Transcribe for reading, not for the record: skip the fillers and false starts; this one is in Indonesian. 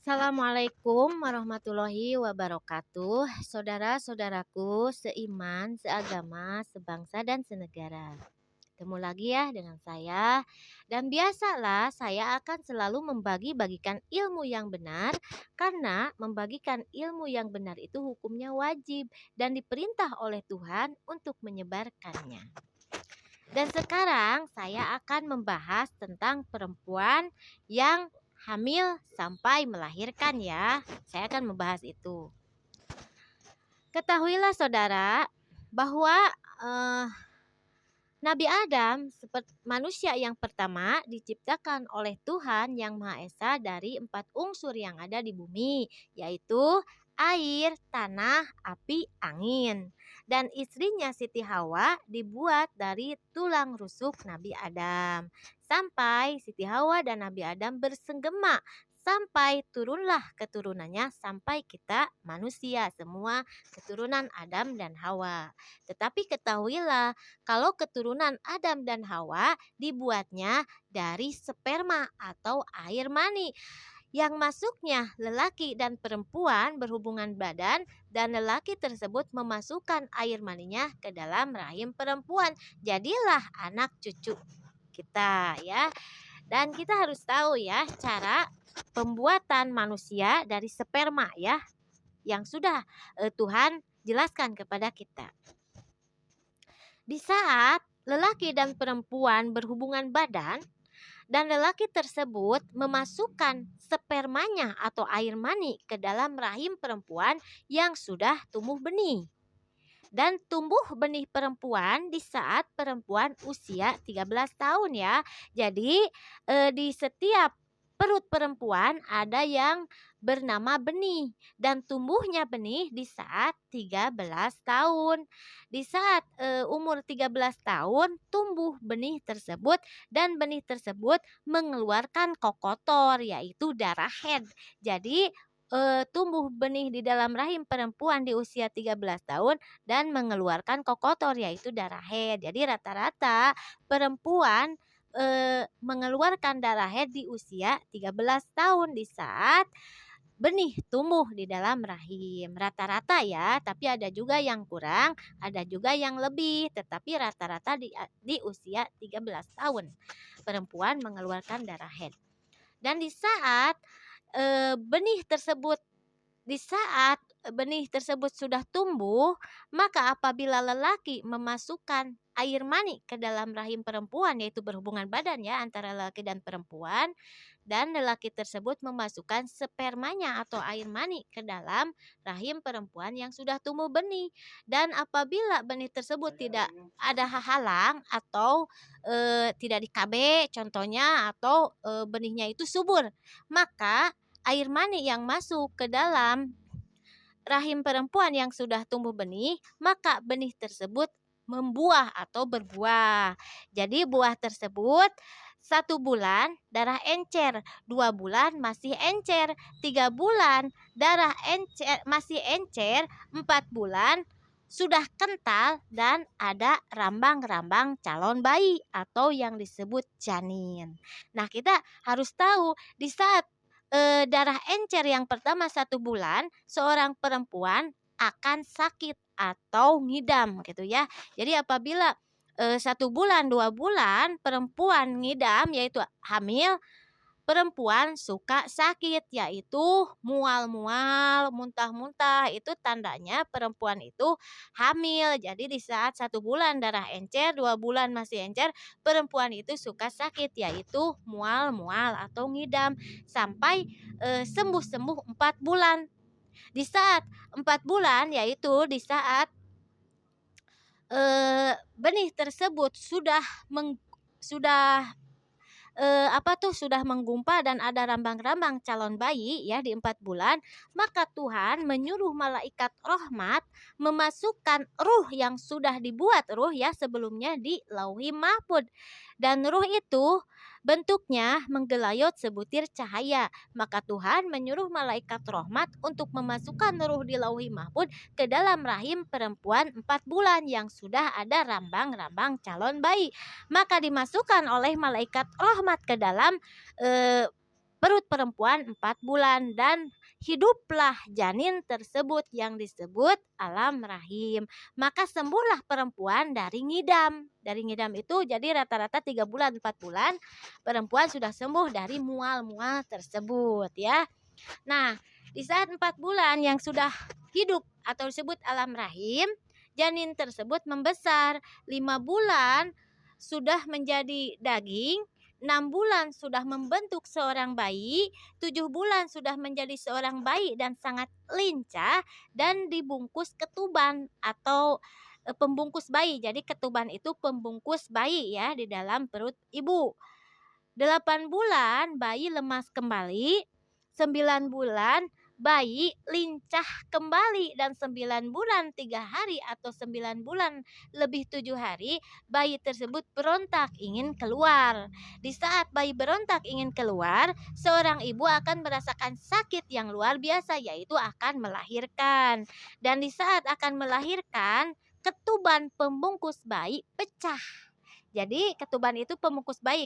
Assalamualaikum warahmatullahi wabarakatuh. Saudara-saudaraku seiman, seagama, sebangsa dan senegara. Ketemu lagi ya dengan saya. Dan biasalah saya akan selalu membagi-bagikan ilmu yang benar karena membagikan ilmu yang benar itu hukumnya wajib dan diperintah oleh Tuhan untuk menyebarkannya. Dan sekarang saya akan membahas tentang perempuan yang hamil sampai melahirkan ya. Saya akan membahas itu. Ketahuilah saudara bahwa eh, Nabi Adam seperti manusia yang pertama diciptakan oleh Tuhan Yang Maha Esa dari 4 unsur yang ada di bumi, yaitu air, tanah, api, angin. Dan istrinya Siti Hawa dibuat dari tulang rusuk Nabi Adam. Sampai Siti Hawa dan Nabi Adam bersenggema sampai turunlah keturunannya sampai kita manusia semua keturunan Adam dan Hawa. Tetapi ketahuilah kalau keturunan Adam dan Hawa dibuatnya dari sperma atau air mani yang masuknya lelaki dan perempuan berhubungan badan dan lelaki tersebut memasukkan air maninya ke dalam rahim perempuan. Jadilah anak cucu kita ya. Dan kita harus tahu ya cara pembuatan manusia dari sperma ya yang sudah Tuhan jelaskan kepada kita. Di saat lelaki dan perempuan berhubungan badan dan lelaki tersebut memasukkan spermanya atau air mani ke dalam rahim perempuan yang sudah tumbuh benih. Dan tumbuh benih perempuan di saat perempuan usia 13 tahun ya. Jadi di setiap perut perempuan ada yang bernama benih dan tumbuhnya benih di saat 13 tahun. Di saat umur 13 tahun tumbuh benih tersebut dan benih tersebut mengeluarkan kokotor yaitu darah head. Jadi tumbuh benih di dalam rahim perempuan di usia 13 tahun dan mengeluarkan kokotor yaitu darah haid. Jadi rata-rata perempuan mengeluarkan darah haid di usia 13 tahun di saat benih tumbuh di dalam rahim. Rata-rata ya, tapi ada juga yang kurang, ada juga yang lebih, tetapi rata-rata di usia 13 tahun perempuan mengeluarkan darah haid. Dan di saat benih tersebut sudah tumbuh, maka apabila lelaki memasukkan air mani ke dalam rahim perempuan, yaitu berhubungan badan ya antara lelaki dan perempuan, dan lelaki tersebut memasukkan spermanya atau air mani ke dalam rahim perempuan yang sudah tumbuh benih. Dan apabila benih tersebut tidak ada halang atau tidak di KB contohnya, atau benihnya itu subur, maka air mani yang masuk ke dalam rahim perempuan yang sudah tumbuh benih, maka benih tersebut membuah atau berbuah. Jadi buah tersebut 1 bulan darah encer, 2 bulan masih encer, 3 bulan darah encer masih encer, 4 bulan sudah kental dan ada rambang-rambang calon bayi atau yang disebut janin. Nah, kita harus tahu di saat darah encer yang pertama 1 bulan, seorang perempuan akan sakit atau ngidam gitu ya. Jadi apabila 1 bulan 2 bulan perempuan ngidam yaitu hamil, perempuan suka sakit yaitu mual-mual, muntah-muntah, itu tandanya perempuan itu hamil. Jadi di saat 1 bulan darah encer, 2 bulan masih encer, perempuan itu suka sakit yaitu mual-mual atau ngidam sampai sembuh-sembuh 4 bulan. Di saat 4 bulan yaitu di saat benih tersebut sudah sudah menggumpal dan ada rambang-rambang calon bayi ya di 4 bulan, maka Tuhan menyuruh malaikat rahmat memasukkan ruh yang sudah dibuat ruh ya sebelumnya di Lauhi Mahfuz. Dan ruh itu bentuknya menggelayut sebutir cahaya. Maka Tuhan menyuruh malaikat rahmat untuk memasukkan ruh di Lauhi Mahfuz ke dalam rahim perempuan 4 bulan yang sudah ada rambang-rambang calon bayi. Maka dimasukkan oleh malaikat rahmat ke dalam perut perempuan 4 bulan dan hiduplah janin tersebut yang disebut alam rahim. Maka sembuhlah perempuan dari ngidam. Dari ngidam itu jadi rata-rata 3 bulan 4 bulan perempuan sudah sembuh dari mual-mual tersebut ya. Nah, di saat 4 bulan yang sudah hidup atau disebut alam rahim, janin tersebut membesar. 5 bulan sudah menjadi daging, 6 bulan sudah membentuk seorang bayi, 7 bulan sudah menjadi seorang bayi dan sangat lincah dan dibungkus ketuban atau pembungkus bayi. Jadi ketuban itu pembungkus bayi ya di dalam perut ibu. 8 bulan bayi lemas kembali, 9 bulan bayi lincah kembali, dan 9 bulan 3 hari atau 9 bulan lebih 7 hari bayi tersebut berontak ingin keluar. Di saat bayi berontak ingin keluar, seorang ibu akan merasakan sakit yang luar biasa, yaitu akan melahirkan. Dan di saat akan melahirkan, ketuban pembungkus bayi pecah. Jadi ketuban itu pembungkus bayi.